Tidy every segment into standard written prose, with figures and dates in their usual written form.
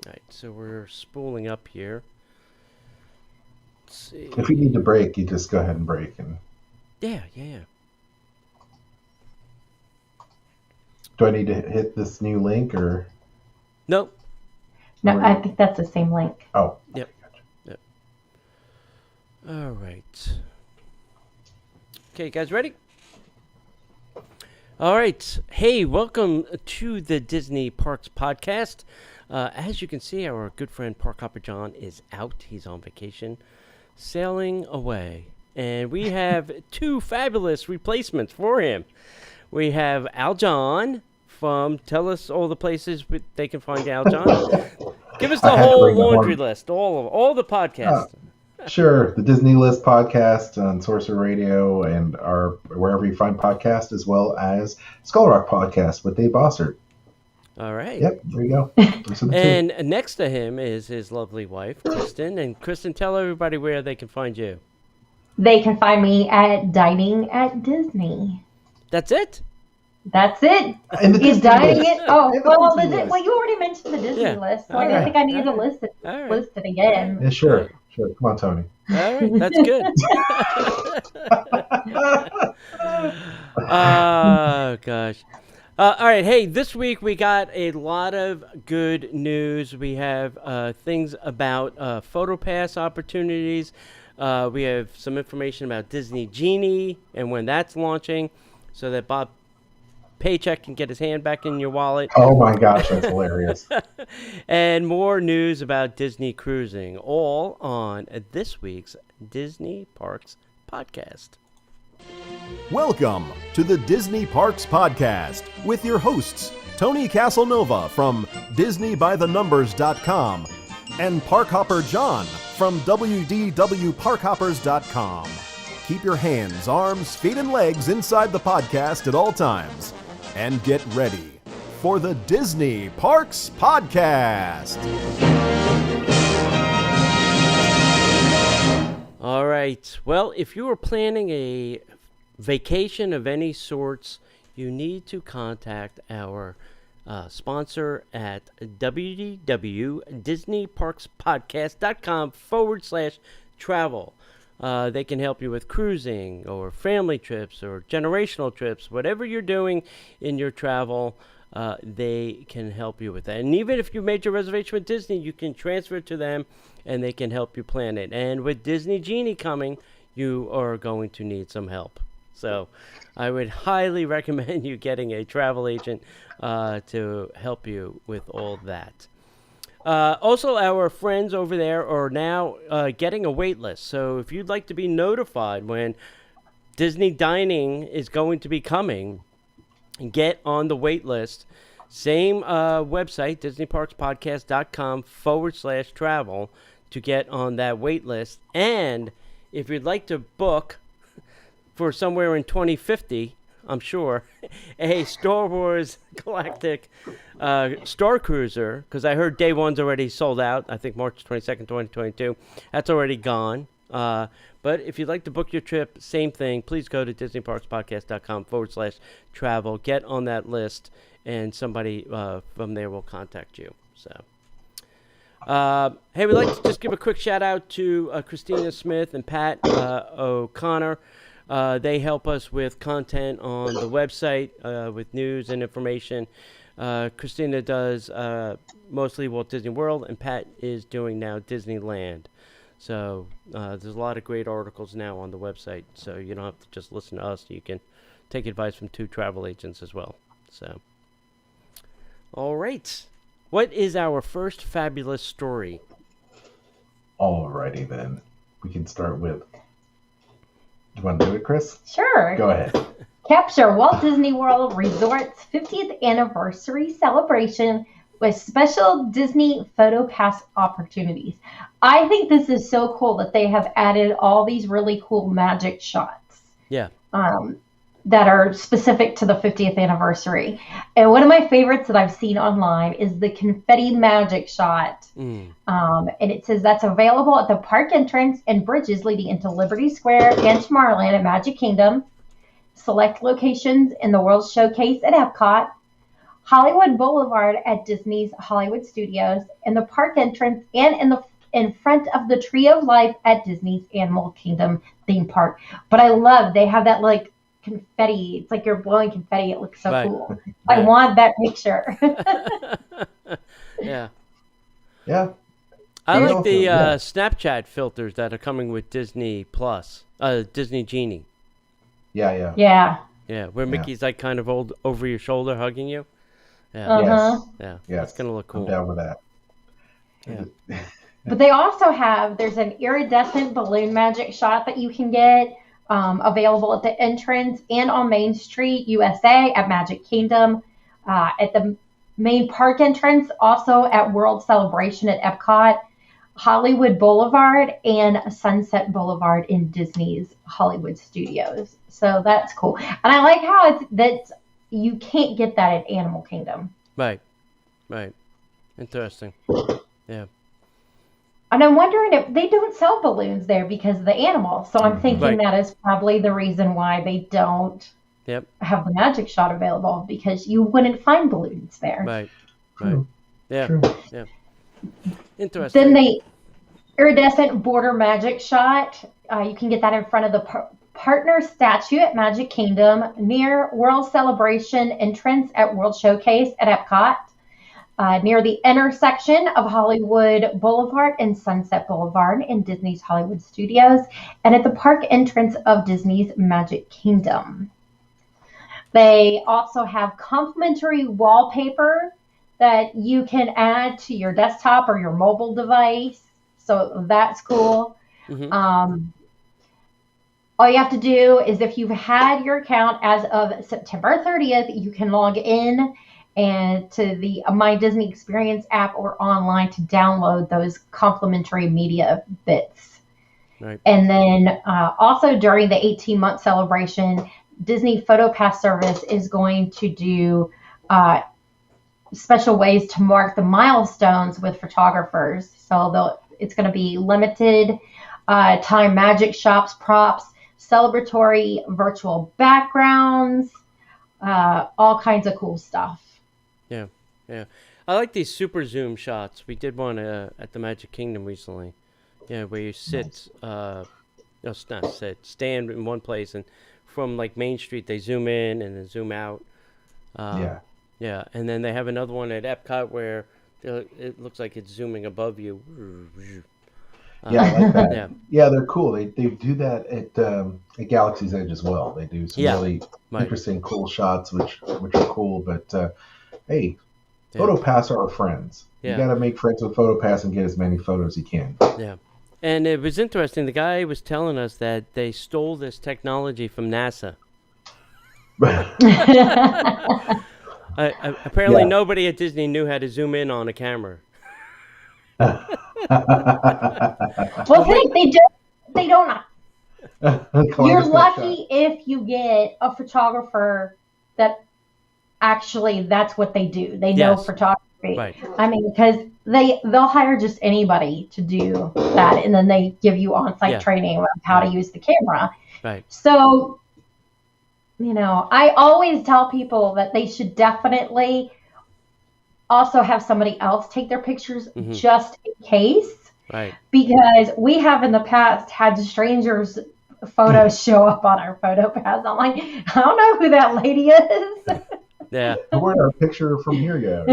All right, so we're spooling up here. Let's see. If you need to break, you just go ahead and break. And Yeah. do I need to hit this new link or? Nope. No, I think that's the same link. Oh. Yep. Gotcha. Yep. All right. Okay, guys, ready? All right. Hey, welcome to the Disney Parks Podcast. As you can see, our good friend Park Hopper John is out. He's on vacation, sailing away. And we have two fabulous replacements for him. We have Al John from, tell us all the places they can find Al John. Give us the whole laundry list, all the podcasts. Sure, the Disney List podcast on Sorcerer Radio and our wherever you find podcasts, as well as Skull Rock podcast with Dave Bossert. All right. Yep, there you go. And next to him is his lovely wife, Kristen. And Kristen, tell everybody where they can find you. They can find me at Dining at Disney. That's it? That's it. Is dining it? Oh, well, you already mentioned the Disney list, so I don't think I need to list it again. Yeah, sure. Come on, Tony. All right, that's good. Oh, gosh. All right, hey, this week we got a lot of good news. We have things about PhotoPass opportunities. We have some information about Disney Genie and when that's launching so that Bob Paycheck can get his hand back in your wallet. Oh my gosh, that's hilarious. And more news about Disney cruising, all on this week's Disney Parks Podcast. Welcome to the Disney Parks Podcast with your hosts, Tony Casanova from DisneyByTheNumbers.com and Parkhopper John from WDWParkhoppers.com. Keep your hands, arms, feet, and legs inside the podcast at all times. And get ready for the Disney Parks Podcast. All right. Well, if you are planning a vacation of any sorts, you need to contact our sponsor at www.disneyparkspodcast.com/travel. They can help you with cruising or family trips or generational trips, whatever you're doing in your travel, they can help you with that. And even if you made your reservation with Disney, you can transfer it to them and they can help you plan it. And with Disney Genie coming, you are going to need some help. So I would highly recommend you getting a travel agent to help you with all that. Also, our friends over there are now getting a wait list. So if you'd like to be notified when Disney Dining is going to be coming, get on the wait list. Same website, DisneyParksPodcast.com/travel to get on that wait list. And if you'd like to book for somewhere in 2050, I'm sure, a Star Wars Galactic Star Cruiser, because I heard day one's already sold out. I think March 22nd, 2022. That's already gone. But if you'd like to book your trip, same thing. Please go to DisneyParksPodcast.com/travel. Get on that list, and somebody from there will contact you. So, hey, we'd like to just give a quick shout out to Christina Smith and Pat O'Connor. They help us with content on the website, with news and information. Christina does mostly Walt Disney World, and Pat is doing now Disneyland. So there's a lot of great articles now on the website, so you don't have to just listen to us. You can take advice from two travel agents as well. So, all right. What is our first fabulous story? Alrighty then. We can start with... Do you want to do it, Chris? Sure. Go ahead. Capture Walt Disney World Resort's 50th anniversary celebration with special Disney PhotoPass opportunities. I think this is so cool that they have added all these really cool magic shots. Yeah. That are specific to the 50th anniversary. And one of my favorites that I've seen online is the confetti magic shot. And it says that's available at the park entrance and bridges leading into Liberty Square and Tomorrowland at Magic Kingdom, select locations in the World Showcase at Epcot, Hollywood Boulevard at Disney's Hollywood Studios, in the park entrance, and in front of the Tree of Life at Disney's Animal Kingdom theme park. But I love they have that like confetti. It's like you're blowing confetti. It looks so Right. cool. I want that picture. Yeah. Yeah. I Yeah. like the Yeah. Snapchat filters that are coming with Disney Plus, Disney Genie. Yeah. Yeah. Yeah, where Yeah. Mickey's like kind of old over your shoulder hugging you. Yeah, Uh-huh. yeah, Yes. that's gonna look I'm cool. down with that. Yeah. But they also there's an iridescent balloon magic shot that you can get available at the entrance and on Main Street, USA at Magic Kingdom, at the main park entrance, also at World Celebration at Epcot, Hollywood Boulevard, and Sunset Boulevard in Disney's Hollywood Studios. So that's cool. And I like how you can't get that at Animal Kingdom. Right. Interesting. Yeah. And I'm wondering if they don't sell balloons there because of the animals. So I'm thinking Right. that is probably the reason why they don't Yep. have the magic shot available, because you wouldn't find balloons there. Right. True. Yeah. True. Yeah. Interesting. Then the iridescent border magic shot, you can get that in front of the partner statue at Magic Kingdom, near World Celebration entrance at World Showcase at Epcot, near the intersection of Hollywood Boulevard and Sunset Boulevard in Disney's Hollywood Studios, and at the park entrance of Disney's Magic Kingdom. They also have complimentary wallpaper that you can add to your desktop or your mobile device. So that's cool. Mhm. All you have to do is, if you've had your account as of September 30th, you can log in and to the My Disney Experience app or online to download those complimentary media bits. Right. And then also during the 18-month celebration, Disney PhotoPass service is going to do special ways to mark the milestones with photographers. So it's going to be limited time magic shops, props, celebratory virtual backgrounds, all kinds of cool stuff. Yeah. I like these super zoom shots. We did one at the Magic Kingdom recently. Yeah, where you sit, stand in one place, and from like Main Street they zoom in and then zoom out. Yeah, and then they have another one at Epcot where it looks like it's zooming above you. Yeah, I like that. Yeah. Yeah, they're cool. They do that at Galaxy's Edge as well. They do some really interesting, cool shots, which are cool. But hey, PhotoPass are our friends. Yeah. You got to make friends with PhotoPass and get as many photos as you can. Yeah. And it was interesting. The guy was telling us that they stole this technology from NASA. Apparently, nobody at Disney knew how to zoom in on a camera. Well, they don't. You're lucky if you get a photographer that actually that's what they do. They know photography. Right. I mean, because they'll hire just anybody to do that, and then they give you on-site training of how to use the camera. Right. So, I always tell people that they should definitely also have somebody else take their pictures just in case. Right. Because we have in the past had strangers' photos show up on our PhotoPass. I'm like, I don't know who that lady is. Yeah. Where'd our picture from here go?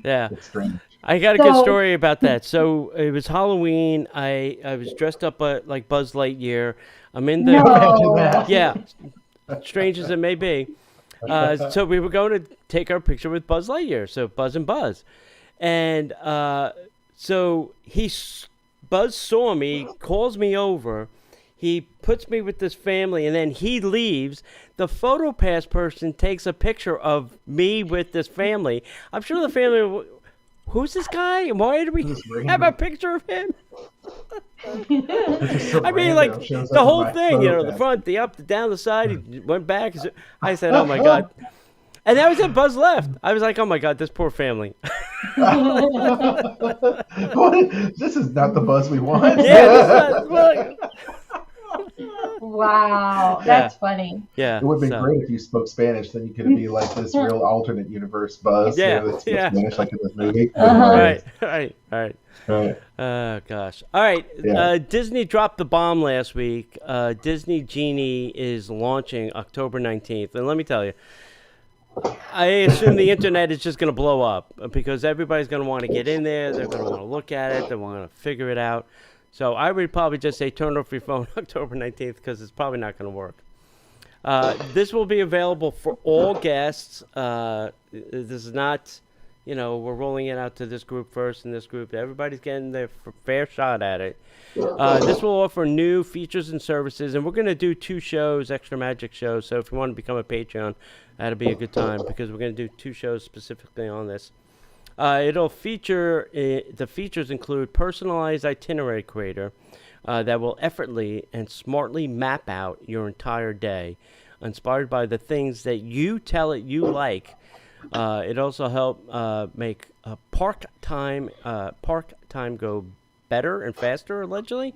Yeah. It's strange. I got a good story about that. So it was Halloween. I was dressed up like Buzz Lightyear. I'm in the yeah, strange as it may be. So we were going to take our picture with Buzz Lightyear. So Buzz and Buzz, and so Buzz saw me, calls me over. He puts me with this family, and then he leaves. The PhotoPass person takes a picture of me with this family. I'm sure the family, who's this guy? And why do we have a picture of him? I mean, like, the whole thing, the front, the up, the down, the side. He went back. I said, oh, my God. And that was it. Buzz left. I was like, oh, my God, this poor family. This is not the Buzz we want. Yeah, Wow, that's funny. Yeah. It would have been great if you spoke Spanish. Then you could be like this real alternate universe Buzz. Yeah. That spoke Spanish like in this movie. Right. Right. Oh, gosh. All right. Yeah. Disney dropped the bomb last week. Disney Genie is launching October 19th. And let me tell you, I assume the internet is just going to blow up because everybody's going to want to get in there. They're going to want to look at it. They want to figure it out. So I would probably just say turn off your phone October 19th because it's probably not going to work. This will be available for all guests. This is not, we're rolling it out to this group first and this group. Everybody's getting their fair shot at it. This will offer new features and services, and we're going to do 2 shows, extra magic shows. So if you want to become a Patreon, that'll be a good time because we're going to do 2 shows specifically on this. It'll feature, the features include personalized itinerary creator that will effortlessly and smartly map out your entire day, inspired by the things that you tell it you like. It also help make park time go better and faster, allegedly.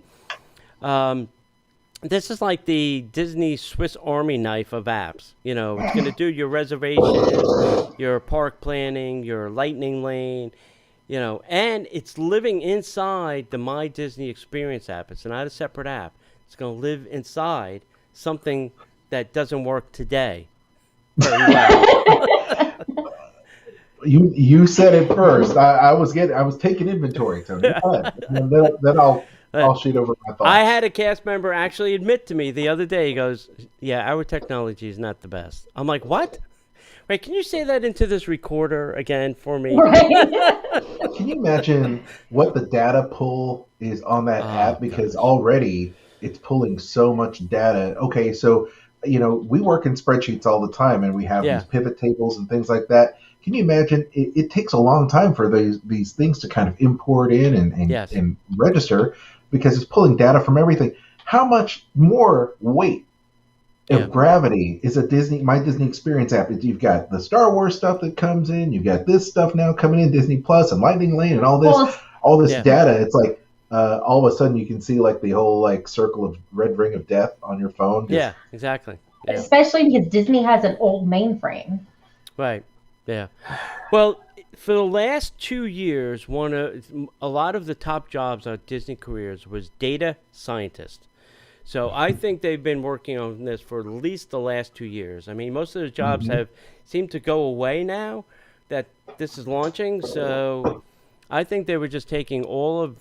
This is like the Disney Swiss Army knife of apps. It's going to do your reservations, your park planning, your lightning lane, and it's living inside the My Disney Experience app. It's not a separate app. It's going to live inside something that doesn't work today very well. You said it first. I was taking inventory, Tony. Then I'll shoot over my thoughts. I had a cast member actually admit to me the other day. He goes, "Yeah, our technology is not the best." I'm like, "What? Wait, can you say that into this recorder again for me?" Right. Can you imagine what the data pull is on that app? Because already it's pulling so much data. Okay, so we work in spreadsheets all the time, and we have these pivot tables and things like that. Can you imagine? It takes a long time for these things to kind of import in and register because it's pulling data from everything. How much more weight of gravity is a My Disney Experience app? You've got the Star Wars stuff that comes in. You've got this stuff now coming in, Disney Plus and Lightning Lane and all this data. It's like all of a sudden you can see like the whole like circle of red ring of death on your phone. Yeah, exactly. Yeah. Especially because Disney has an old mainframe. Right. Yeah. Well, for the last 2 years, a lot of the top jobs on Disney careers was data scientist. So I think they've been working on this for at least the last 2 years. I mean, most of the jobs have seemed to go away now that this is launching. So I think they were just taking all of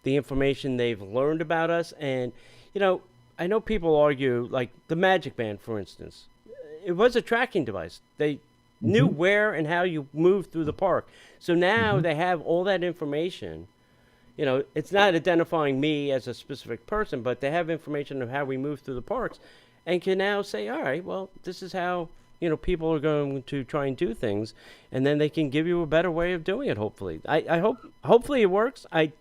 the information they've learned about us. And, I know people argue, like the Magic Band, for instance. It was a tracking device. They knew where and how you moved through the park. So now they have all that information. It's not identifying me as a specific person, but they have information of how we move through the parks and can now say, all right, well, this is how, people are going to try and do things. And then they can give you a better way of doing it, hopefully. Hopefully it works. I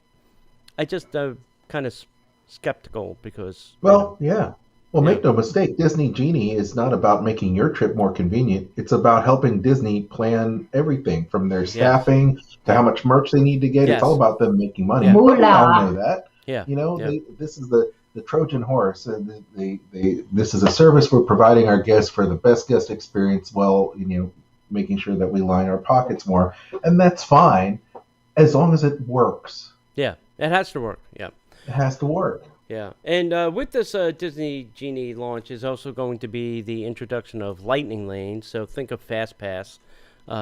just kind of skeptical because... Well, yeah. Well, make no mistake, Disney Genie is not about making your trip more convenient. It's about helping Disney plan everything from their staffing to how much merch they need to get. It's all about them making money. Yeah. We all know that. Yeah. This is the Trojan horse. This is a service we're providing our guests for the best guest experience while, making sure that we line our pockets more. And that's fine as long as it works. Yeah, it has to work. Yeah. It has to work. Yeah, and with this Disney Genie launch is also going to be the introduction of Lightning Lane. So think of Fast Pass,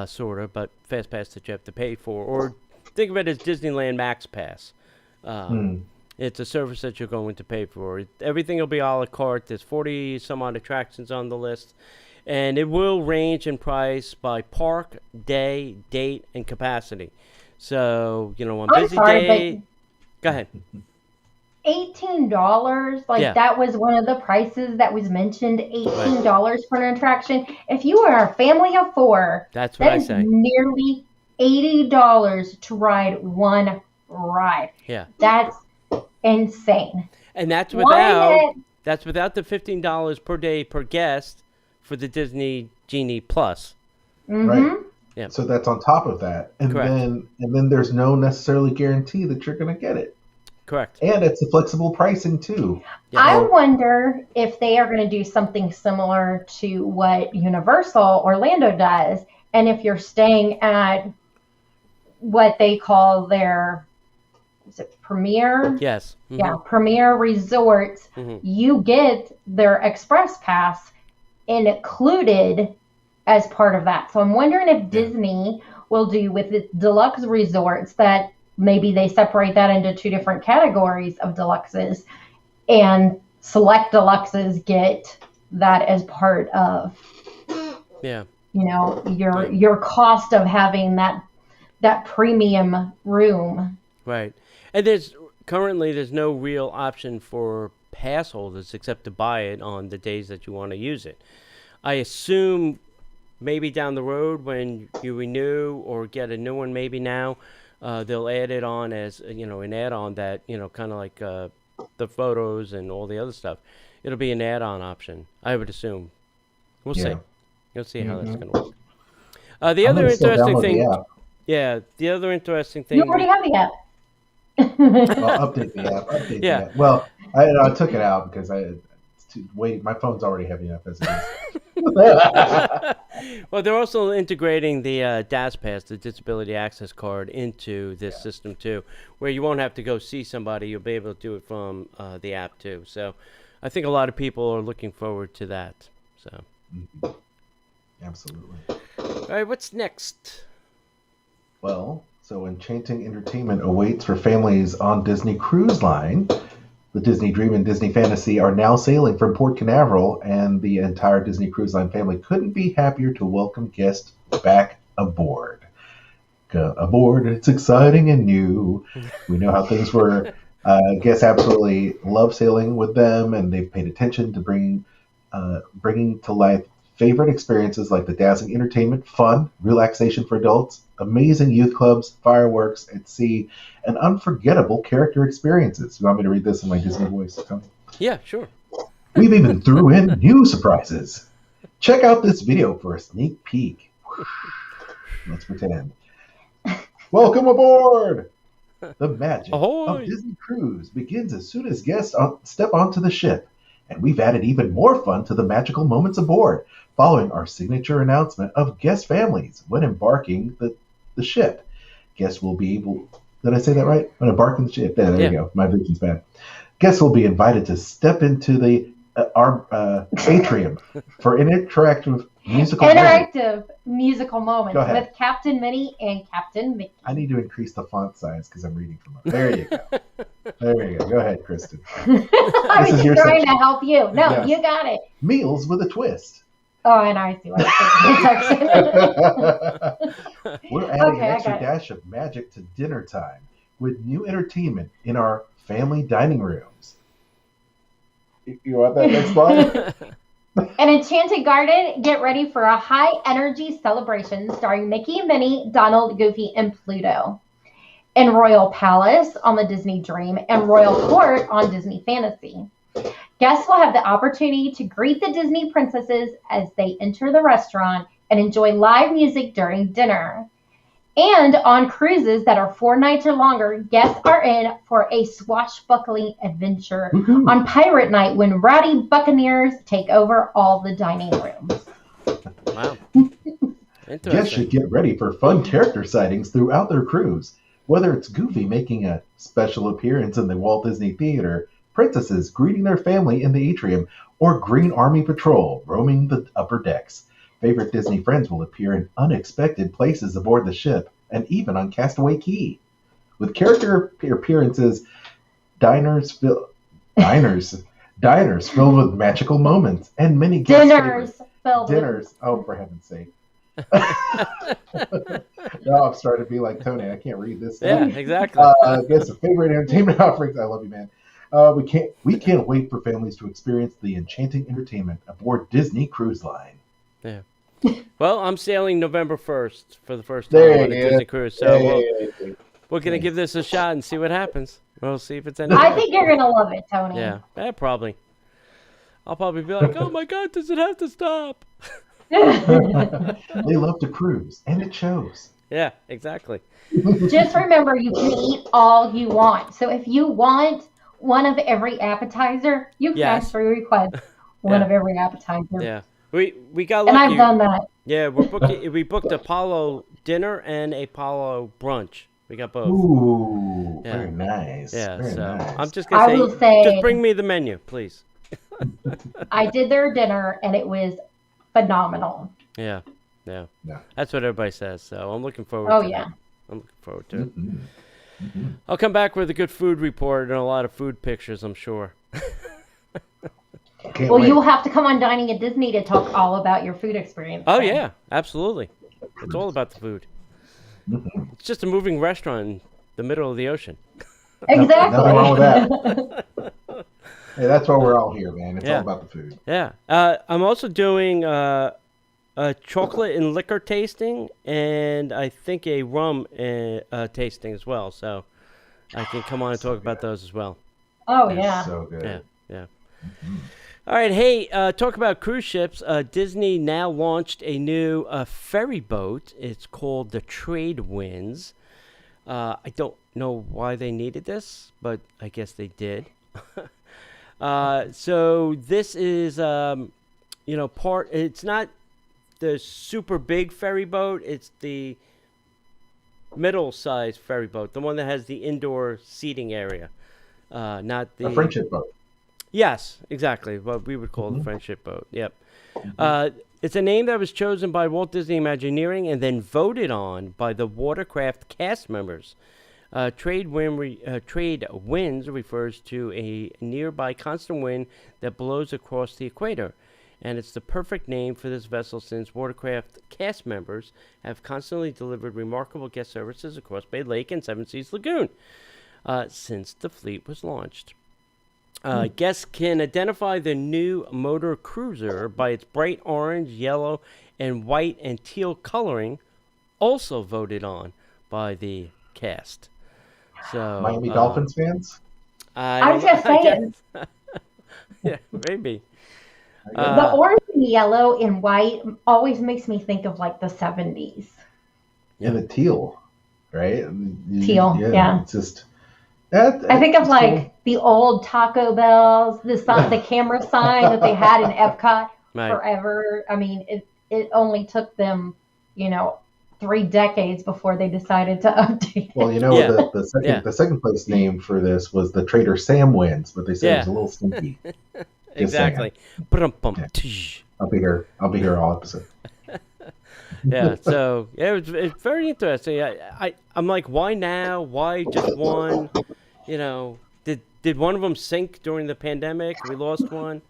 sort of, but Fast Pass that you have to pay for. Or think of it as Disneyland Max Pass. It's a service that you're going to pay for. Everything will be a la carte. There's 40 some odd attractions on the list. And it will range in price by park, day, date, and capacity. So, on busy day... Go ahead. $18, that was one of the prices that was mentioned. $18 for an attraction. If you are a family of 4, that's what I say. Nearly $80 to ride one ride. Yeah, that's insane. And that's without the $15 per day per guest for the Disney Genie Plus. Right. Yeah. So that's on top of that, and then there's no necessarily guarantee that you're going to get it. Correct. And it's a flexible pricing too. Yes. I wonder if they are going to do something similar to what Universal Orlando does. And if you're staying at what they call their, is it Premier? Yes. Yeah, Premier Resorts, you get their Express Pass included as part of that. So I'm wondering if Disney will do with its deluxe resorts that maybe they separate that into two different categories of deluxes, and select deluxes get that as part of your cost of having that premium room. Right. And there's no real option for pass holders except to buy it on the days that you want to use it. I assume maybe down the road when you renew or get a new one, maybe now, they'll add it on as, an add-on that, kind of like the photos and all the other stuff. It'll be an add-on option, I would assume. We'll see. You'll see how that's going to work. The other interesting thing... the other interesting thing... You already have the app. Well, update the app. The app. Well, I took it out because my phone's already heavy enough as it is. Well, they're also integrating the DAS Pass, the Disability Access Card, into this system too, where you won't have to go see somebody. You'll be able to do it from the app too. So I think a lot of people are looking forward to that. So Absolutely. All right, what's next? Well, so enchanting entertainment awaits for families on Disney Cruise Line. The Disney Dream and Disney Fantasy are now sailing from Port Canaveral, and the entire Disney Cruise Line family couldn't be happier to welcome guests back aboard. Aboard, it's exciting and new. We know how things were. Guests absolutely love sailing with them, and they've paid attention to bringing to life favorite experiences like the dazzling entertainment, fun, relaxation for adults, amazing youth clubs, fireworks at sea, and unforgettable character experiences. You want me to read this in my Disney voice, Tony? Yeah, sure. We've even threw in new surprises. Check out this video for a sneak peek. Let's pretend. Welcome aboard! The magic of Disney Cruise begins as soon as guests step onto the ship, and we've added even more fun to the magical moments aboard, following our signature announcement of guest families when embarking the ship. Guests will be able... Did I say that right? When embarking the ship. There you go. My vision's bad. Guests will be invited to step into the atrium for interactive musical moments with Captain Minnie and Captain Mickey. I need to increase the font size because I'm reading from it. There you go. There you go. Go ahead, Kristen. I was just trying to help you. No, you got it. Meals with a twist. Oh, and I see what We're adding an extra dash of magic to dinner time with new entertainment in our family dining rooms. You want that next slide? An Enchanted Garden, get ready for a high-energy celebration starring Mickey and Minnie, Donald, Goofy, and Pluto. In Royal Palace on the Disney Dream and Royal Court on Disney Fantasy. Guests will have the opportunity to greet the Disney princesses as they enter the restaurant and enjoy live music during dinner. And on cruises that are 4 nights or longer, guests are in for a swashbuckling adventure on Pirate Night when rowdy buccaneers take over all the dining rooms. Wow. Guests should get ready for fun character sightings throughout their cruise. Whether it's Goofy making a special appearance in the Walt Disney Theater, princesses greeting their family in the atrium, or Green Army Patrol roaming the upper decks. Favorite Disney friends will appear in unexpected places aboard the ship, and even on Castaway Cay. With character appearances, diners filled with magical moments, and many guest dinners. Oh, for heaven's sake! Now I'm starting to be like Tony. I can't read this. Yeah, exactly. Guess the favorite entertainment offerings. I love you, man. We can't wait for families to experience the enchanting entertainment aboard Disney Cruise Line. Yeah. Well, I'm sailing November 1st for the first time on a Disney cruise, so we're going to give this a shot and see what happens. We'll see if it's anything. I think you're going to love it, Tony. Yeah, probably. I'll probably be like, oh my God, does it have to stop? They love to cruise, and it shows. Yeah, exactly. Just remember, you can eat all you want. So if you want one of every appetizer, you can Yes. actually request one Yeah. of every appetizer. Yeah. We got And I've lucky. done that. Yeah, we booked Apollo dinner and Apollo brunch. We got both. Ooh, Yeah. very nice. Yeah, Very so nice. I'm just I gonna will say, say- just bring me the menu, please. I did their dinner, and it was phenomenal. Yeah, yeah. Yeah. That's what everybody says. So I'm looking forward Oh, to yeah. that. I'm looking forward to it. Mm-hmm. I'll come back with a good food report and a lot of food pictures, I'm sure. Can't Well, wait. you will have to come on Dining at Disney to talk all about your food experience. Oh, then. yeah, absolutely. It's all about the food. Mm-hmm. It's just a moving restaurant in the middle of the ocean. Exactly. Nothing wrong with that. Hey, that's why we're all here, man. It's Yeah. all about the food. Yeah. I'm also doing a chocolate and liquor tasting, and I think a rum tasting as well. So I can come on and talk about those as well. Oh, It's yeah. so good. Yeah, yeah. All right, hey, talk about cruise ships. Disney now launched a new ferry boat. It's called the Trade Winds. I don't know why they needed this, but I guess they did. So this is, it's not the super big ferry boat. It's the middle-sized ferry boat, the one that has the indoor seating area, not the A friendship boat. Yes, exactly. What we would call the friendship boat. Yep. It's a name that was chosen by Walt Disney Imagineering and then voted on by the watercraft cast members. Trade winds refers to a nearby constant wind that blows across the equator, and it's the perfect name for this vessel since watercraft cast members have constantly delivered remarkable guest services across Bay Lake and Seven Seas Lagoon since the fleet was launched. Guests can identify the new motor cruiser by its bright orange, yellow, and white and teal coloring, also voted on by the cast. So Miami Dolphins fans? I was just saying, Yeah, maybe. the orange and yellow and white always makes me think of like the 70s. And the teal, right? Teal, yeah. It's just. I think of it's like cool. the old Taco Bells, the camera sign that they had in Epcot Right. forever. I mean, it only took them, 3 decades before they decided to update. Well, Yeah. the second place name for this was the Trader Sam Wins, but they said it was a little stinky. Exactly. Brum-bum, Yeah. tsh. I'll be here all episode. Yeah, so yeah, it's very interesting. I'm like, why now? Why just one? Did one of them sink during the pandemic? We lost one.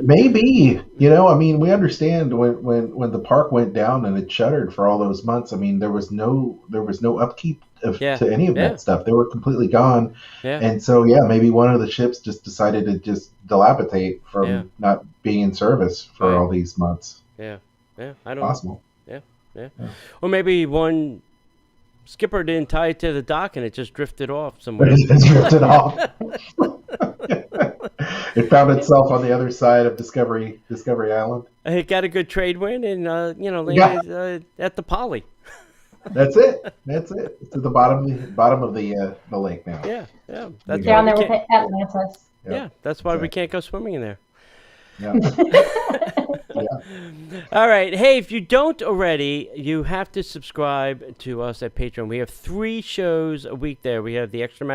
Maybe, I mean, we understand when the park went down and it shuttered for all those months. I mean, there was no upkeep to any of Yeah. that stuff. They were completely gone. Yeah. And so, yeah, maybe one of the ships just decided to just dilapidate from not being in service for Right. all these months. Yeah, I don't know. Possible. Yeah. Or maybe one skipper didn't tie it to the dock and it just drifted off somewhere. It just drifted off. It found itself on the other side of Discovery Island. It got a good trade win and landed at the Poly. That's it. It's at the bottom of the lake now. Yeah. That's Down why there we with can't, Atlantis. yeah, that's why we can't go swimming in there. Yeah. All right. Hey, if you don't already, you have to subscribe to us at Patreon. We have 3 shows a week there. We have the Extra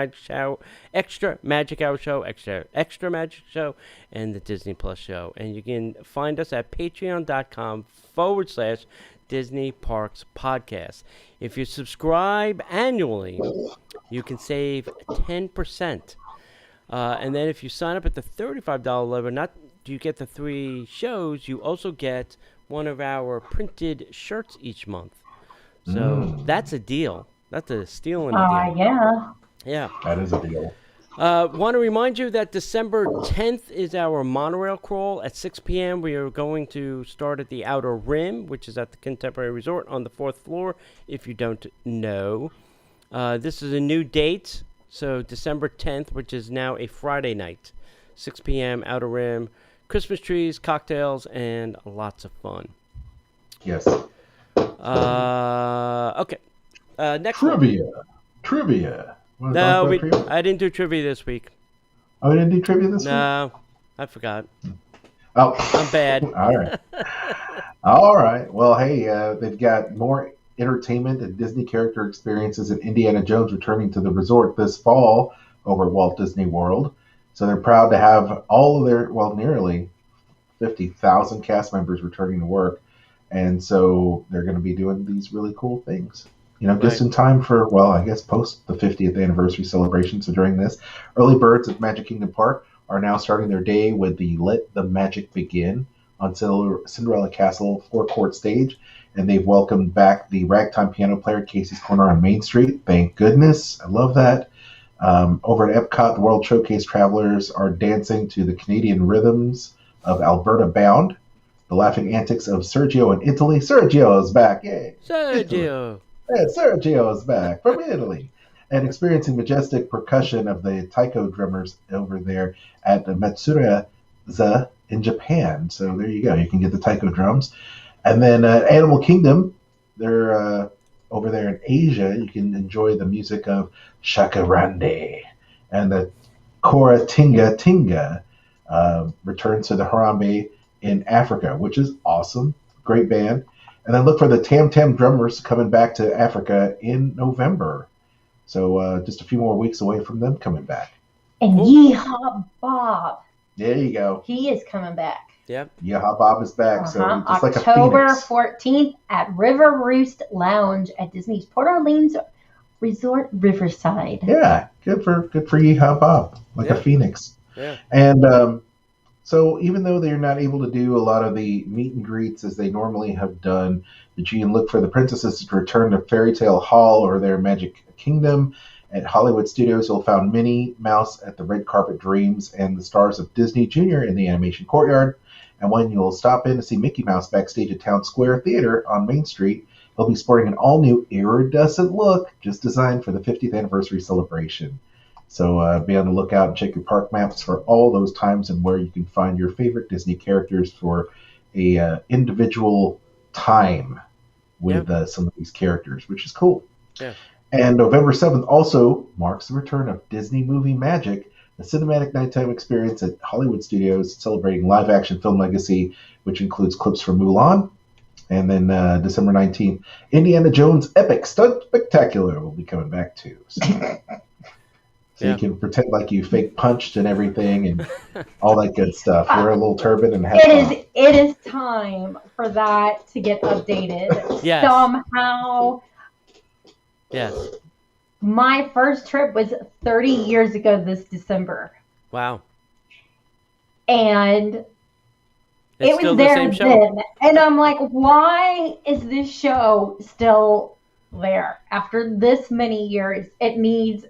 Magic Hour Show, Extra Magic Show, and the Disney Plus show. And you can find us at patreon.com/Disney Parks Podcast. If you subscribe annually, you can save 10%. And then if you sign up at the $35 level, not do you get the 3 shows, you also get one of our printed shirts each month. So that's a deal. That's a steal and a deal. Yeah. Yeah. That is a deal. Want to remind you that December 10th is our Monorail Crawl at 6 p.m. We are going to start at the Outer Rim, which is at the Contemporary Resort on the 4th floor, if you don't know. This is a new date, so December 10th, which is now a Friday night, 6 p.m., Outer Rim. Christmas trees, cocktails, and lots of fun. Yes. Okay. Next one. Trivia. Want to talk No, about trivia? I didn't do trivia this week. Oh, we didn't do trivia this week? No, I forgot. Oh, I'm bad. All right. All right. Well, hey, they've got more entertainment and Disney character experiences in Indiana Jones returning to the resort this fall over at Walt Disney World. So they're proud to have all of their, well, nearly 50,000 cast members returning to work. And so they're going to be doing these really cool things. Just in time for, well, I guess post the 50th anniversary celebration. So during this, early birds at Magic Kingdom Park are now starting their day with the Let the Magic Begin on Cinderella Castle forecourt stage. And they've welcomed back the ragtime piano player Casey's Corner on Main Street. Thank goodness. I love that. Over at Epcot, the World Showcase travelers are dancing to the Canadian rhythms of Alberta Bound, the laughing antics of Sergio in Italy. Sergio is back. Yay. Sergio. Yeah, Sergio is back from Italy. And experiencing majestic percussion of the taiko drummers over there at the Matsuuraza in Japan. So there you go. You can get the taiko drums. And then Animal Kingdom, they're over there in Asia. You can enjoy the music of Shakarande. And the Kora Tinga Tinga returns to the Harambe in Africa, which is awesome. Great band. And then look for the Tam Tam Drummers coming back to Africa in November. So just a few more weeks away from them coming back. And Yeehaw Bob. There you go. He is coming back. Yep. Yeehaw Bob is back. So just like a October phoenix. 14th at River Roost Lounge at Disney's Port Orleans Resort Riverside. Yeah, good for Yeehaw Bob, like a phoenix. Yeah. And so even though they're not able to do a lot of the meet and greets as they normally have done, that you can look for the princesses to return to Fairy Tale Hall or their Magic Kingdom. At Hollywood Studios, you'll find Minnie Mouse at the Red Carpet Dreams and the stars of Disney Junior in the Animation Courtyard. And when you'll stop in to see Mickey Mouse backstage at Town Square Theater on Main Street, he'll be sporting an all-new iridescent look just designed for the 50th anniversary celebration. So be on the lookout and check your park maps for all those times and where you can find your favorite Disney characters for a individual time with some of these characters, which is cool. Yeah. And November 7th also marks the return of Disney Movie Magic, a cinematic nighttime experience at Hollywood Studios celebrating live-action film legacy, which includes clips from Mulan. And then December 19th, Indiana Jones Epic Stunt Spectacular will be coming back too. So you can pretend like you fake punched and everything and all that good stuff. Wear a little turban and have fun. It is time for that to get updated somehow. Yes. My first trip was 30 years ago this December. Wow. And it's it was there then. And I'm like, why is this show still there after this many years? It needs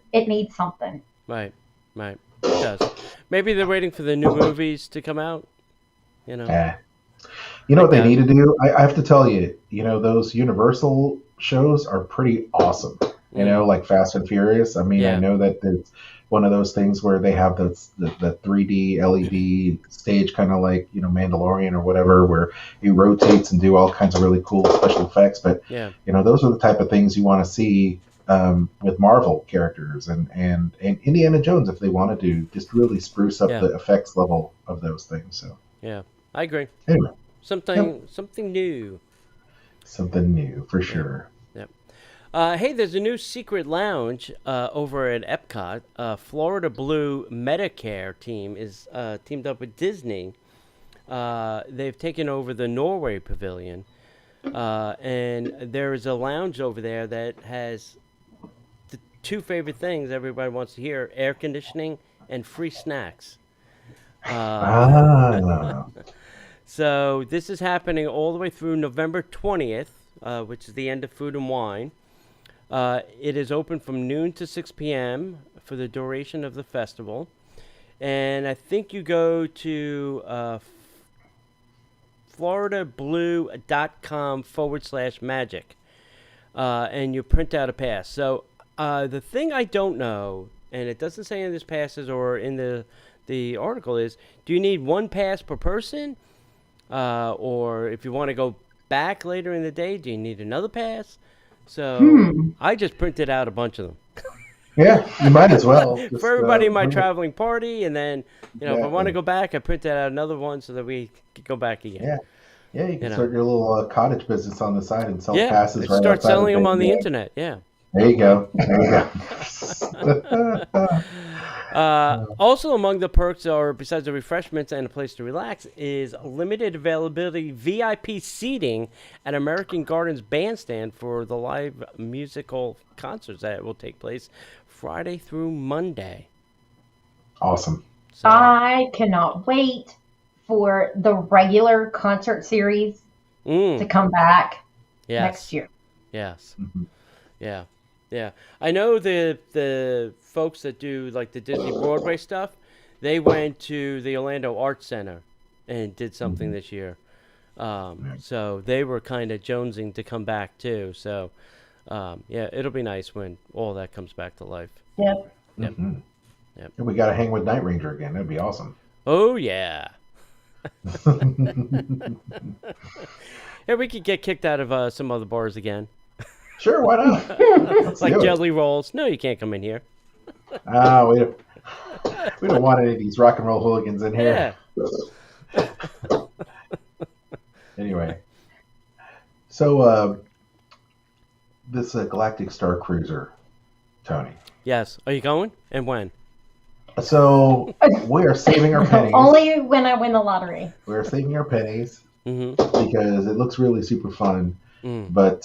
something. Right. It does. Maybe they're waiting for the new movies to come out. You know what they need to do? I have to tell you, those Universal shows are pretty awesome. Like Fast and Furious. I mean, I know that it's one of those things where they have the 3D LED stage, kind of like Mandalorian or whatever, where it rotates and do all kinds of really cool special effects. But those are the type of things you want to see with Marvel characters and Indiana Jones if they want to do just really spruce up the effects level of those things. So I agree. Anyway, something new. Something new for sure. Hey, there's a new secret lounge over at Epcot. Florida Blue Medicare team is teamed up with Disney. They've taken over the Norway Pavilion, and there is a lounge over there that has the two favorite things everybody wants to hear: air conditioning and free snacks. So this is happening all the way through November 20th, which is the end of Food and Wine. It is open from noon to 6 p.m. for the duration of the festival. And I think you go to floridablue.com/magic and you print out a pass. So the thing I don't know, and it doesn't say in this passes or in the article, is do you need one pass per person? Or if you want to go back later in the day? Do you need another pass? So I just printed out a bunch of them. Yeah, you might as well. Just, for everybody in my bring it. traveling party, and then, if I want to go back, I printed out another one so that we could go back again. Yeah. Yeah, you can start your little cottage business on the side and sell passes right start outside selling of them on the game. internet. Yeah. There you go. Also among the perks are, besides the refreshments and a place to relax, is limited availability VIP seating at American Gardens Bandstand for the live musical concerts that will take place Friday through Monday. Awesome. So, I cannot wait for the regular concert series to come back next year. Yes. Mm-hmm. Yeah. Yeah. I know the folks that do like the Disney Broadway stuff, they went to the Orlando Arts Center and did something this year. So they were kind of jonesing to come back too. So, it'll be nice when all that comes back to life. Yep. Mm-hmm. Yep. And we got to hang with Night Ranger again. That'd be awesome. Oh, yeah. Yeah, we could get kicked out of some other bars again. Sure, why not? Like Jelly Rolls. No, you can't come in here. We don't want any of these rock and roll hooligans in here. Yeah. Anyway, so this Galactic Star Cruiser, Tony. Yes. Are you going? And when? So we are saving our pennies. Only when I win the lottery. We're saving our pennies Mm-hmm. because it looks really super fun. Mm. But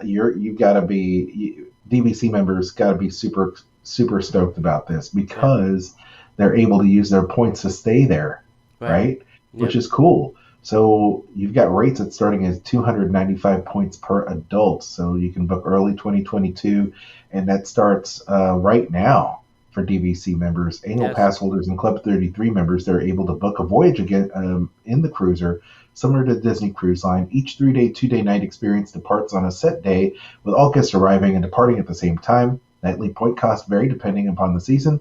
you've got to be DVC members got to be super stoked about this because they're able to use their points to stay there, right? Yep. Which is cool. So you've got rates that starting at 295 points per adult. So you can book early 2022, and that starts right now for DVC members. Annual pass holders and Club 33 members, they're able to book a voyage again in the cruiser, similar to Disney Cruise Line. Each 3-day, 2-day night experience departs on a set day, with all guests arriving and departing at the same time. Nightly point costs vary depending upon the season,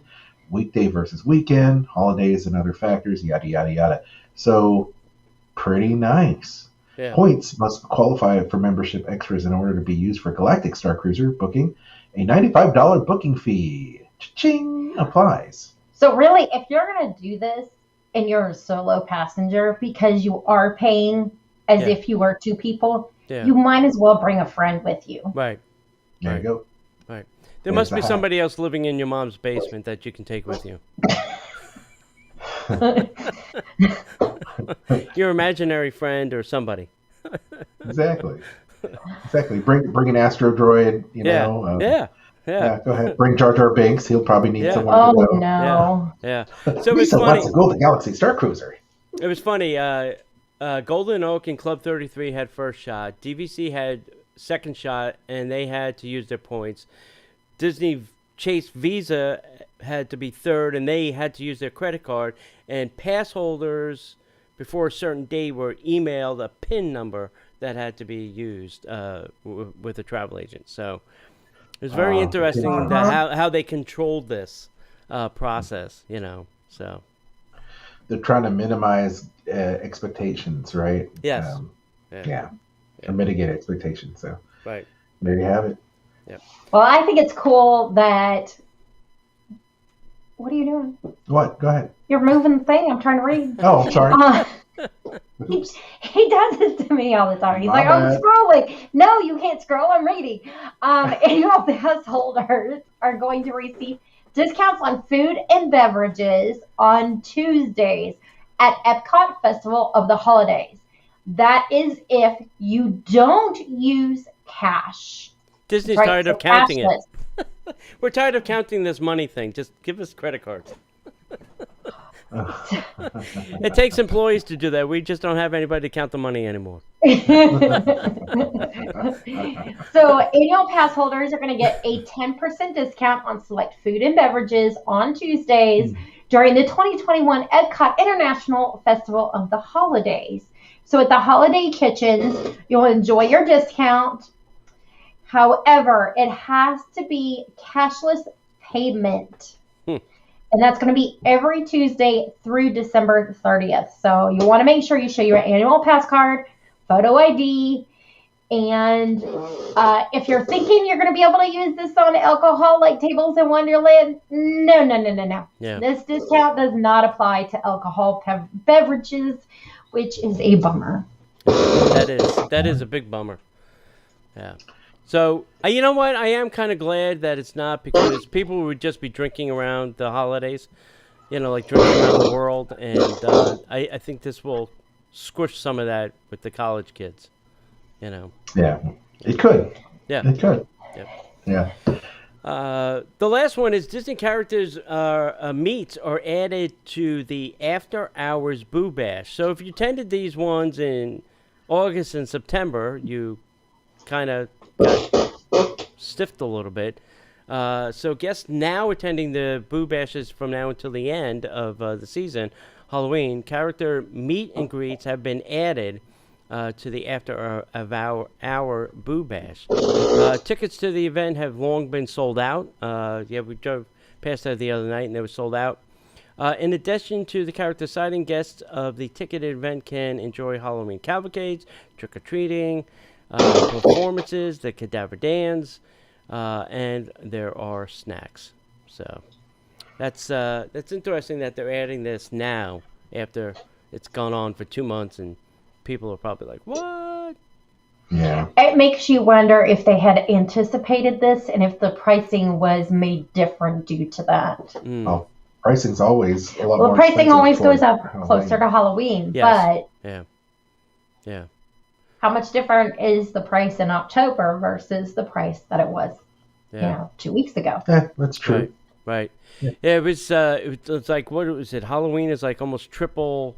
weekday versus weekend, holidays and other factors, yada, yada, yada. So pretty nice. Yeah. Points must qualify for membership extras in order to be used for Galactic Star Cruiser booking. A $95 booking fee. Cha-ching! Applies. So really, if you're going to do this and you're a solo passenger, because you are paying as if you were two people, you might as well bring a friend with you. Right. There you go. Right. There must be somebody else living in your mom's basement that you can take with you. Your imaginary friend or somebody. Exactly. Bring an Astro Droid, know. Yeah, go ahead. Bring Jar Jar Binks. He'll probably need someone to go. No. Yeah. So it's funny. Let's go to Galaxy Star Cruiser. It was funny. Golden Oak and Club 33 had first shot. DVC had second shot, and they had to use their points. Disney Chase Visa had to be third, and they had to use their credit card. And pass holders, before a certain day, were emailed a PIN number that had to be used with a travel agent. So it was very interesting how they controlled this process, so. They're trying to minimize expectations, right? Yes. Or mitigate expectations. So right. There you have it. Yeah. Well, I think it's cool that... What are you doing? What? Go ahead. You're moving the thing. I'm trying to read. Oh, sorry. He does this to me all the time. He's like, I'm scrolling. No, you can't scroll. I'm reading. Annual pass holders are going to receive discounts on food and beverages on Tuesdays at Epcot Festival of the Holidays. That is if you don't use cash. Disney's tired of counting it. We're tired of counting this money thing. Just give us credit cards. It takes employees to do that. We just don't have anybody to count the money anymore. So annual pass holders are going to get a 10% discount on select food and beverages on Tuesdays during the 2021 Epcot International Festival of the Holidays. So at the Holiday Kitchens, you'll enjoy your discount. However, it has to be cashless payment. And that's going to be every Tuesday through December 30th. So you want to make sure you show your annual pass card, photo ID. And if you're thinking you're going to be able to use this on alcohol like Tables in Wonderland, no. Yeah. This discount does not apply to alcohol beverages, which is a bummer. That is a big bummer. Yeah. So, you know what? I am kind of glad that it's not, because people would just be drinking around the holidays, like drinking around the world. And I think this will squish some of that with the college kids. Yeah, it could. Yeah, it could. Yeah. Yeah. The last one is Disney characters meets are added to the After Hours Boo Bash. So if you attended these ones in August and September, you kind of got stiffed a little bit. So guests now attending the Boo Bashes from now until the end of the season, Halloween, character meet and greets have been added to the After Hour Boo Bash. Tickets to the event have long been sold out. We drove past that the other night and they were sold out. In addition to the character sighting, guests of the ticketed event can enjoy Halloween cavalcades, trick-or-treating, performances, the cadaver dance, and there are snacks. So that's interesting that they're adding this now after it's gone on for 2 months and people are probably like, what? Yeah. It makes you wonder if they had anticipated this and if the pricing was made different due to that. Oh, pricing's always a lot more. Well, pricing always goes up Halloween. closer to Halloween, Yes. but Yeah. how much different is the price in October versus the price that it was, 2 weeks ago? Yeah, that's true. Right. Yeah. Yeah, it was like, what was it? Halloween is like almost triple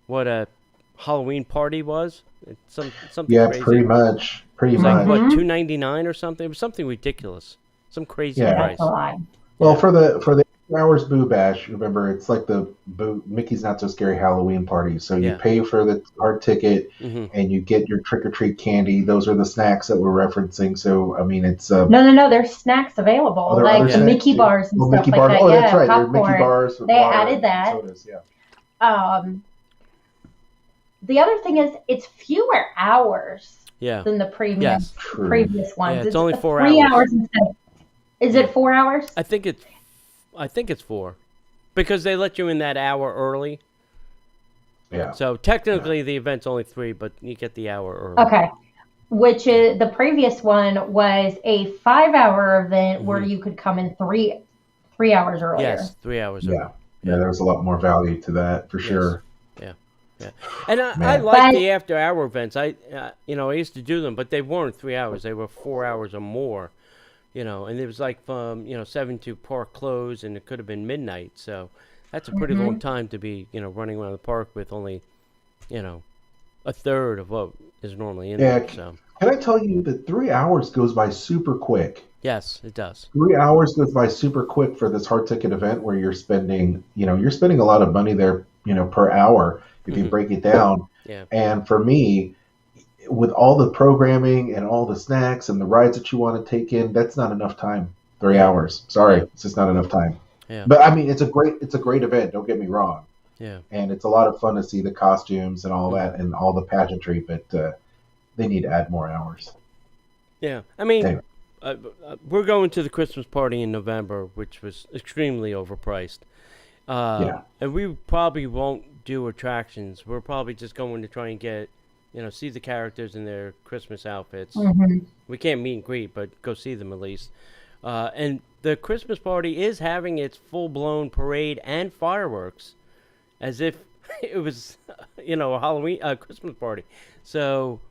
what a Halloween party was. It's something Yeah, crazy. pretty much. It was like, what, $2.99 or something? It was something ridiculous. Some crazy price. That's a lie. Well, for the Hours Boo Bash, remember, it's like the Mickey's Not So Scary Halloween party. So you pay for the hard ticket and you get your trick-or-treat candy. Those are the snacks that we're referencing. So, I mean, it's... No, there's snacks available, like the Mickey bars and stuff Mickey like bars. that. Oh, that's right. Popcorn. There are Mickey bars. They added that. Sodas, yeah. The other thing is it's fewer hours than the previous ones. Yeah, it's only 4 3 hours. hours instead. Is it 4 hours? I think it's 4. Because they let you in that hour early. Yeah. So technically the event's only 3, but you get the hour early. Okay. Which is the previous one was a 5-hour event where you could come in 3 hours earlier. Yes, 3 hours early. Yeah, there's a lot more value to that for sure. Yeah. And I like the after-hour events. I used to do them, but they weren't 3 hours. They were 4 hours or more, And it was like from, 7 to park close, and it could have been midnight. So that's a pretty long time to be, running around the park with only, a third of what is normally in there. So. Can I tell you that 3 hours goes by super quick? Yes, it does. 3 hours goes by super quick for this hard ticket event where you're spending a lot of money there, per hour. If you break it down. Yeah. And for me, with all the programming and all the snacks and the rides that you want to take in, that's not enough time. 3 hours. Sorry, it's just not enough time. Yeah. But I mean, it's a great event. Don't get me wrong. Yeah. And it's a lot of fun to see the costumes and all that and all the pageantry. But they need to add more hours. Yeah. I mean, we're going to the Christmas party in November, which was extremely overpriced. And we probably won't do attractions. We're probably just going to try and get, see the characters in their Christmas outfits. We can't meet and greet, but go see them at least. And the Christmas party is having its full-blown parade and fireworks as if it was, a Halloween, Christmas party. So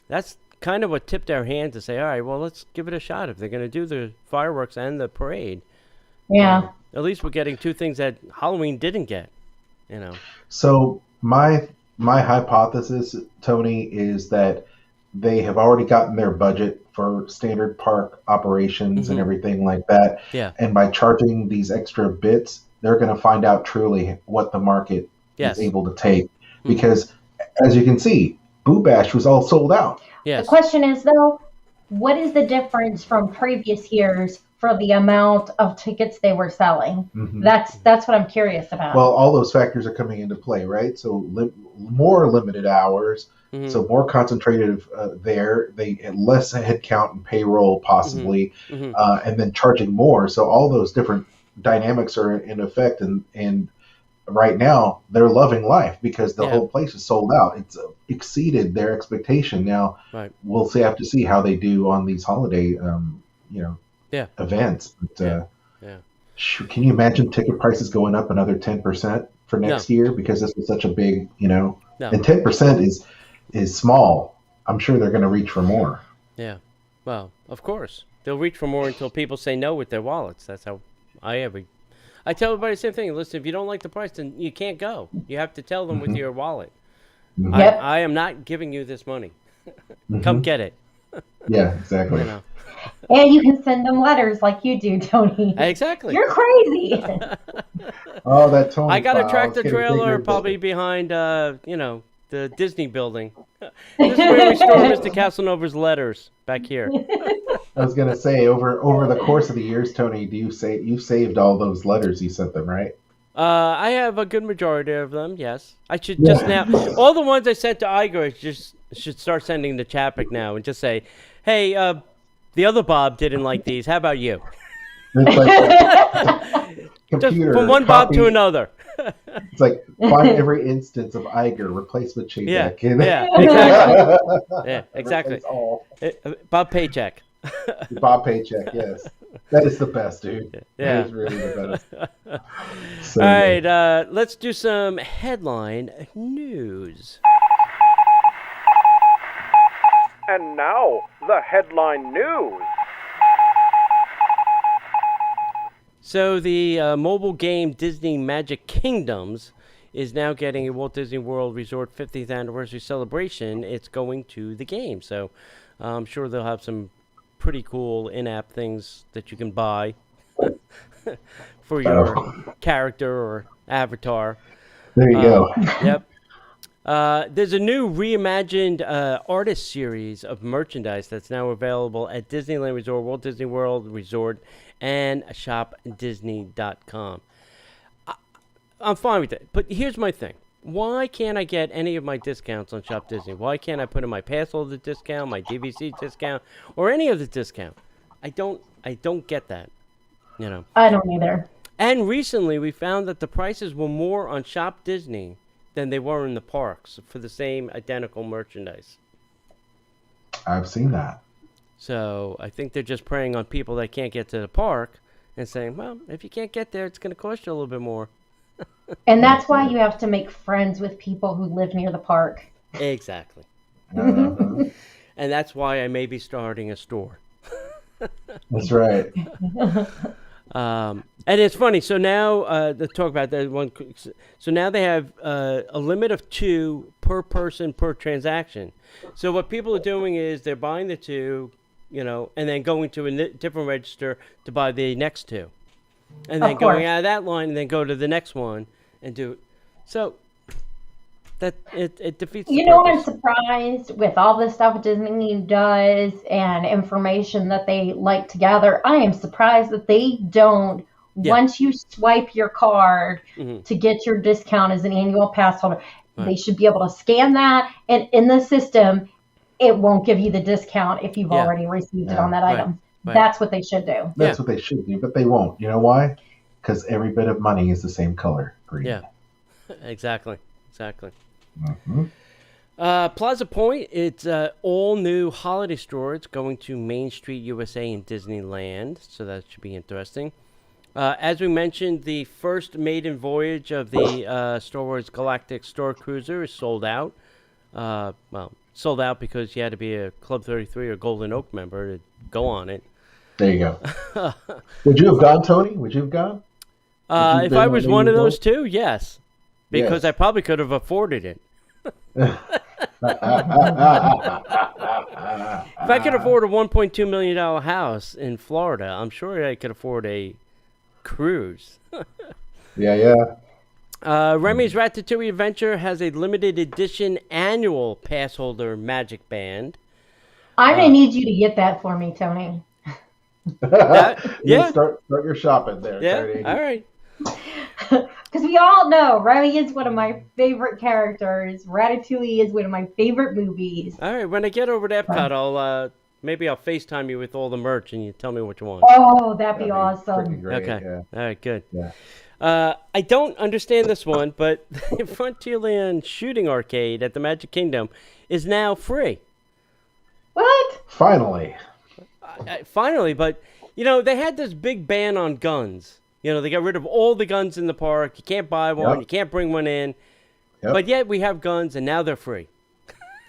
that's kind of what tipped our hand to say, all right, well, let's give it a shot if they're going to do the fireworks and the parade. Yeah. At least we're getting two things that Halloween didn't get, So my hypothesis, Tony, is that they have already gotten their budget for standard park operations and everything like that. Yeah. And by charging these extra bits, they're going to find out truly what the market is able to take. Because as you can see, Boo Bash was all sold out. Yes. The question is, though, what is the difference from previous years for the amount of tickets they were selling? That's what I'm curious about. Well, all those factors are coming into play, right? So more limited hours, So more concentrated there. They less headcount and payroll possibly, and then charging more. So all those different dynamics are in effect, and right now they're loving life because the whole place is sold out. It's exceeded their expectation. Now we'll have to see how they do on these holiday, events. But, can you imagine ticket prices going up another 10% for next year because this was such a big, and 10% is small. I'm sure they're going to reach for more. Yeah. Well, of course. They'll reach for more until people say no with their wallets. That's how I tell everybody the same thing. Listen, if you don't like the price, then you can't go. You have to tell them with your wallet. Yep. I am not giving you this money. Come get it. Yeah, exactly. And you can send them letters like you do, Tony. Exactly. You're crazy. Oh, that Tony. I got a tractor trailer probably behind, the Disney building. This is where we store Mr. Casalnova's letters back here. I was gonna say over the course of the years, Tony, you saved all those letters you sent them, right? I have a good majority of them. Yes, I should just now. All the ones I sent to Igor should start sending to Chapek now and just say, "Hey, the other Bob didn't like these. How about you?" It's like Just from one Bob to another. It's like find every instance of Iger replacement chain deck. Yeah, exactly. Yeah, exactly. Bob Paycheck. Bob Paycheck, yes. That is the best, dude. Yeah. That is really the best. So all right, let's do some headline news. And now, the headline news. So the mobile game Disney Magic Kingdoms is now getting a Walt Disney World Resort 50th anniversary celebration. It's going to the game. So I'm sure they'll have some pretty cool in-app things that you can buy for your character or avatar. There you go. Yep. There's a new reimagined artist series of merchandise that's now available at Disneyland Resort, Walt Disney World Resort, and shopdisney.com. I'm fine with that. But here's my thing. Why can't I get any of my discounts on Shop Disney? Why can't I put in my pass holder discount, my DVC discount, or any of the discount? I don't get that. I don't either. And recently we found that the prices were more on Shop Disney than they were in the parks for the same identical merchandise. I've seen that. So I think they're just preying on people that can't get to the park and saying, well, if you can't get there, it's going to cost you a little bit more. And that's why you have to make friends with people who live near the park. Exactly. And that's why I may be starting a store. That's right. And it's funny. So now to talk about that one. So now they have a limit of 2 per person per transaction. So what people are doing is they're buying the 2, and then going to a different register to buy the next 2, and then going out of that line and then go to the next one and do it. So that it defeats. I'm surprised with all this stuff Disney does and information that they like to gather. I am surprised that they don't. Yeah. Once you swipe your card to get your discount as an annual pass holder, they should be able to scan that, and in the system, it won't give you the discount if you've already received it on that item. Right. That's what they should do. That's what they should do, but they won't. You know why? Because every bit of money is the same color, green. Yeah, exactly. Mm-hmm. Plaza Point, it's an all-new holiday store. It's going to Main Street USA in Disneyland, so that should be interesting. As we mentioned, the first maiden voyage of the Star Wars Galactic Star Cruiser is sold out. Sold out because you had to be a Club 33 or Golden Oak member to go on it. There you go. Would you have gone, Tony? Would you have gone? If I was one of those 2, yes. Because I probably could have afforded it. If I could afford a $1.2 million house in Florida, I'm sure I could afford a cruise. Yeah. Remy's Ratatouille Adventure has a limited edition annual pass holder magic band. I'm going to need you to get that for me, Tony. Yeah. Start your shopping there. Yeah, Tony. All right. because we all know Remy is one of my favorite characters. Ratatouille is one of my favorite movies. All right, when I get over to Epcot, maybe I'll FaceTime you with all the merch and you tell me what you want. Oh, that'd be Pretty awesome. great, Okay. yeah. All right, good. Yeah. I don't understand this one, but Frontierland Shooting Arcade at the Magic Kingdom is now free. What? Finally. Finally, but, they had this big ban on guns. They got rid of all the guns in the park. You can't buy one. Yep. You can't bring one in. Yep. But yet we have guns, and now they're free.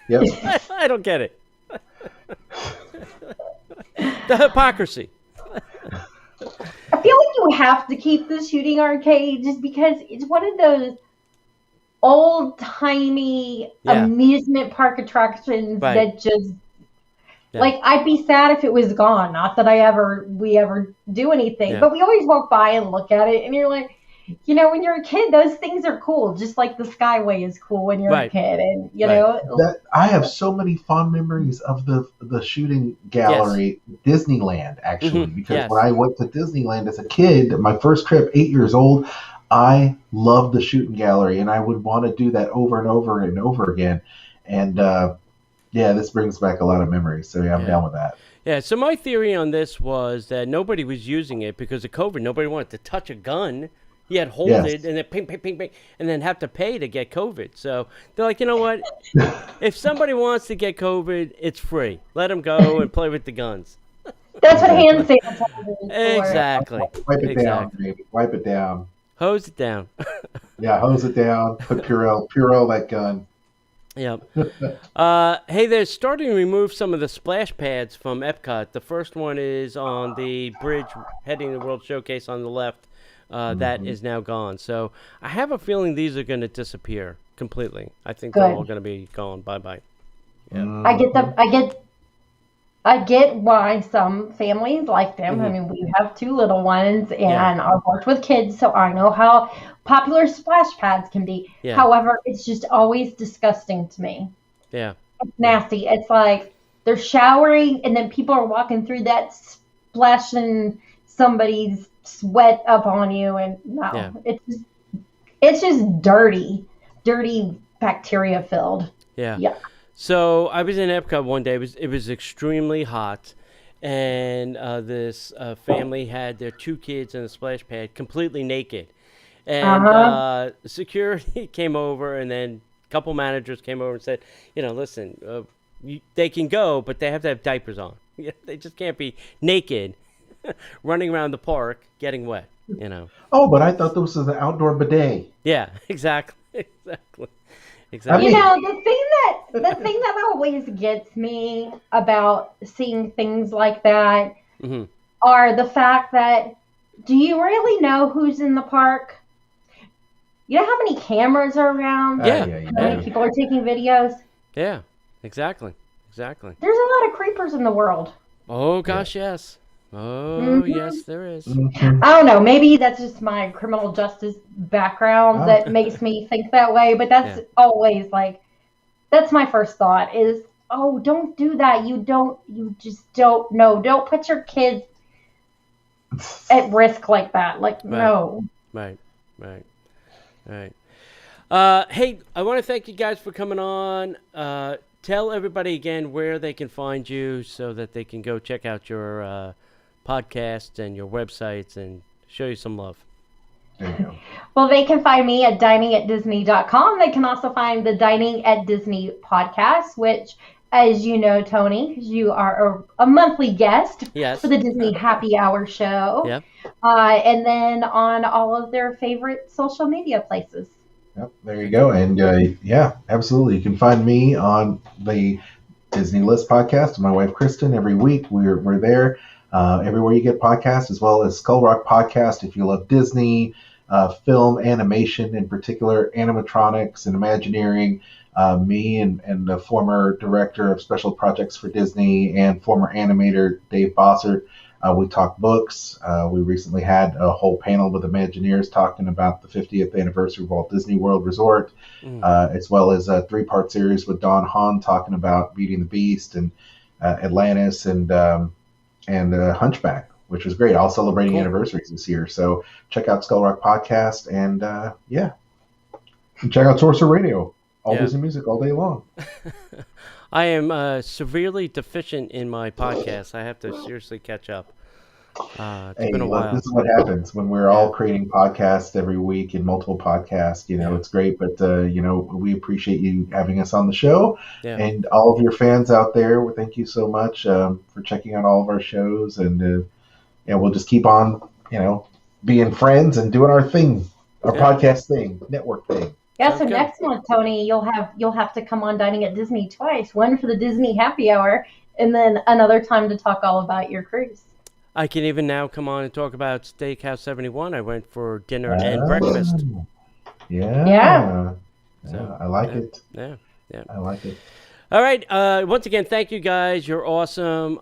Yep. I don't get it. The hypocrisy. I feel like you have to keep the shooting arcade just because it's one of those old-timey amusement park attractions that just... Yeah. Like, I'd be sad if it was gone. Not that we ever do anything, but we always walk by and look at it, and you're like, when you're a kid, those things are cool. Just like the Skyway is cool when you're a kid, and That I have so many fond memories of the shooting gallery, Disneyland actually, because when I went to Disneyland as a kid, my first trip, 8 years old, I loved the shooting gallery, and I would want to do that over and over and over again, and. This brings back a lot of memories. So, I'm down with that. Yeah, so my theory on this was that nobody was using it because of COVID. Nobody wanted to touch a gun. You had to hold it and then ping, ping, ping, ping, and then have to pay to get COVID. So they're like, you know what? If somebody wants to get COVID, it's free. Let them go and play with the guns. That's what hand sanitizer is for. Exactly. Wipe it down, baby. Wipe it down. Hose it down. Hose it down. Put Purell that gun. Yep. Hey, they're starting to remove some of the splash pads from Epcot. The first one is on the bridge heading to the World Showcase on the left. That is now gone. So I have a feeling these are going to disappear completely. I think they're all going to be gone. Bye-bye. Yeah. I get why some families like them. I mean, we have 2 little ones, and I've worked with kids, so I know how popular splash pads can be. Yeah. However, it's just always disgusting to me. Yeah. It's nasty. It's like they're showering, and then people are walking through that, splashing somebody's sweat up on you, and it's just dirty, bacteria filled. Yeah. Yeah. So I was in Epcot one day. It was extremely hot, and this family had their 2 kids in a splash pad, completely naked, and security came over, and then a couple managers came over and said, listen, they can go, but they have to have diapers on. They just can't be naked, running around the park, getting wet. Oh, but I thought this was an outdoor bidet. Yeah, exactly. The thing that always gets me about seeing things like that are the fact that, do you really know who's in the park? You know how many cameras are around? Yeah. How many people are taking videos? Yeah, exactly. There's a lot of creepers in the world. Oh, gosh, yes. Oh, yes, there is. I don't know. Maybe that's just my criminal justice background that makes me think that way. But that's always that's my first thought is, oh, don't do that. You just don't know. Don't put your kids at risk like that. No. Right. Hey, I want to thank you guys for coming on. Tell everybody again where they can find you so that they can go check out your podcasts and your websites and show you some love. There you go. Well, they can find me at diningatdisney.com. They can also find the Dining at Disney podcast, which, as you know, Tony, because you are a monthly guest for the Disney Happy Hour show. Yep. And then on all of their favorite social media places. Yep, there you go. And absolutely. You can find me on the Disney List podcast with my wife, Kristen, every week. We're there. Everywhere you get podcasts, as well as Skull Rock Podcast. If you love Disney, film, animation, in particular, animatronics and Imagineering, me and the former director of special projects for Disney and former animator Dave Bossert, we talk books. We recently had a whole panel with Imagineers talking about the 50th anniversary of Walt Disney World Resort, as well as a 3-part series with Don Hahn talking about Beauty and the Beast and Atlantis and Hunchback. which was great. All celebrating anniversaries this year. So check out Skull Rock Podcast and and check out Sorcerer Radio. All Disney music all day long. I am severely deficient in my podcast. I have to seriously catch up. It's been a while. This is what happens when we're all creating podcasts every week and multiple podcasts. It's great, but we appreciate you having us on the show, and all of your fans out there. Thank you so much for checking out all of our shows, and we'll just keep on, being friends and doing our thing, our podcast thing, network thing. Yeah, so next month, Tony, you'll have to come on Dining at Disney twice. One for the Disney Happy Hour, and then another time to talk all about your cruise. I can even now come on and talk about Steakhouse 71. I went for dinner and breakfast. Yeah. So, I like it. Yeah. I like it. All right. Once again, thank you guys. You're awesome.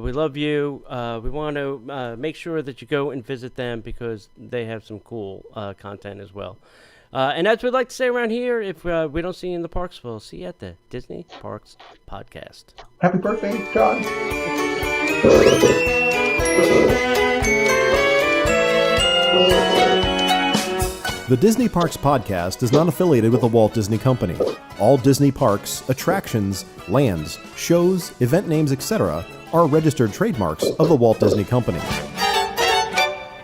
We love you. We want to make sure that you go and visit them because they have some cool content as well. And as we'd like to say around here, if we don't see you in the parks, we'll see you at the Disney Parks Podcast. Happy birthday, John. The Disney Parks Podcast is not affiliated with the Walt Disney Company. All Disney parks, attractions, lands, shows, event names, etc. are registered trademarks of the Walt Disney Company.